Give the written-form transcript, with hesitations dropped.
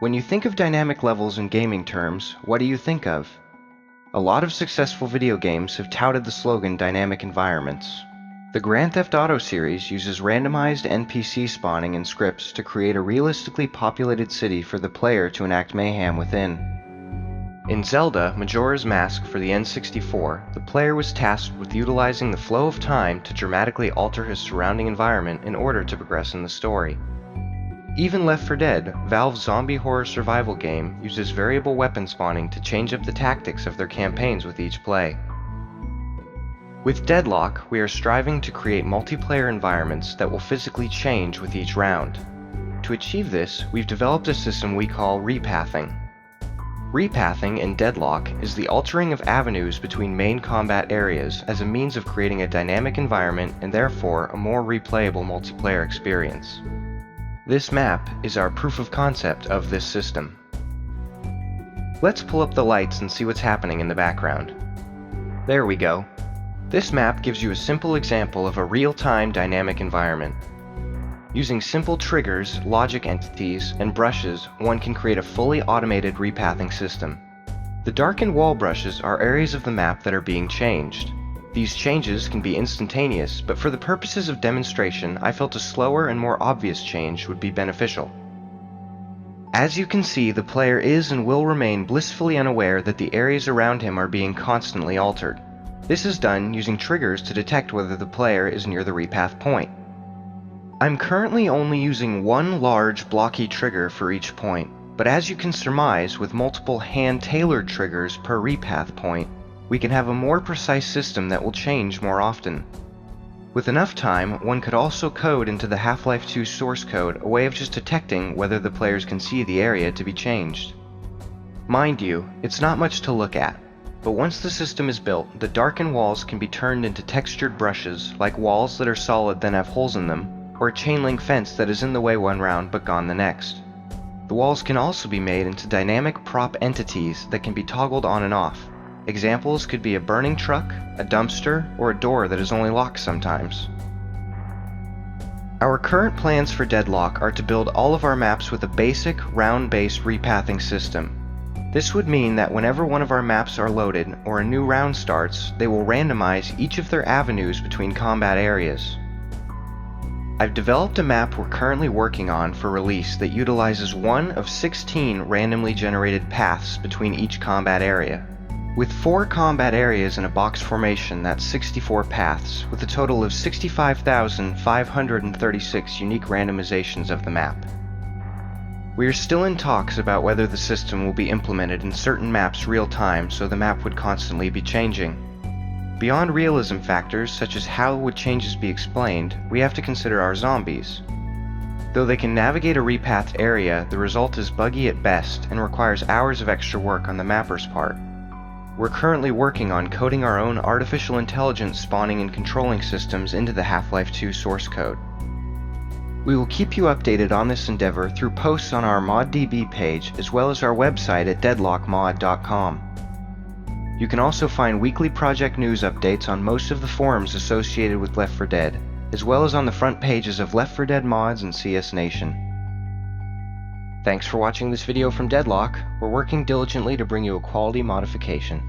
When you think of dynamic levels in gaming terms, what do you think of? A lot of successful video games have touted the slogan dynamic environments. The Grand Theft Auto series uses randomized NPC spawning and scripts to create a realistically populated city for the player to enact mayhem within. In Zelda: Majora's Mask for the N64, the player was tasked with utilizing the flow of time to dramatically alter his surrounding environment in order to progress in the story. Even Left 4 Dead, Valve's zombie horror survival game, uses variable weapon spawning to change up the tactics of their campaigns with each play. With Deadlock, we are striving to create multiplayer environments that will physically change with each round. To achieve this, we've developed a system we call repathing. Repathing in Deadlock is the altering of avenues between main combat areas as a means of creating a dynamic environment and therefore a more replayable multiplayer experience. This map is our proof of concept of this system. Let's pull up the lights and see what's happening in the background. There we go. This map gives you a simple example of a real-time dynamic environment. Using simple triggers, logic entities, and brushes, one can create a fully automated repathing system. The darkened wall brushes are areas of the map that are being changed. These changes can be instantaneous, but for the purposes of demonstration, I felt a slower and more obvious change would be beneficial. As you can see, the player is and will remain blissfully unaware that the areas around him are being constantly altered. This is done using triggers to detect whether the player is near the repath point. I'm currently only using one large blocky trigger for each point, but as you can surmise, with multiple hand-tailored triggers per repath point, we can have a more precise system that will change more often. With enough time, one could also code into the Half-Life 2 source code a way of just detecting whether the players can see the area to be changed. Mind you, it's not much to look at, but once the system is built, the darkened walls can be turned into textured brushes, like walls that are solid then have holes in them, or a chain link fence that is in the way one round but gone the next. The walls can also be made into dynamic prop entities that can be toggled on and off. Examples could be a burning truck, a dumpster, or a door that is only locked sometimes. Our current plans for Deadlock are to build all of our maps with a basic, round-based repathing system. This would mean that whenever one of our maps are loaded or a new round starts, they will randomize each of their avenues between combat areas. I've developed a map we're currently working on for release that utilizes one of 16 randomly generated paths between each combat area. With 4 combat areas in a box formation, that's 64 paths, with a total of 65,536 unique randomizations of the map. We are still in talks about whether the system will be implemented in certain maps real-time so the map would constantly be changing. Beyond realism factors, such as how would changes be explained, we have to consider our zombies. Though they can navigate a repathed area, the result is buggy at best and requires hours of extra work on the mapper's part. We're currently working on coding our own artificial intelligence spawning and controlling systems into the Half-Life 2 source code. We will keep you updated on this endeavor through posts on our ModDB page as well as our website at deadlockmod.com. You can also find weekly project news updates on most of the forums associated with Left 4 Dead, as well as on the front pages of Left 4 Dead mods and CS Nation. Thanks for watching this video from Deadlock. We're working diligently to bring you a quality modification.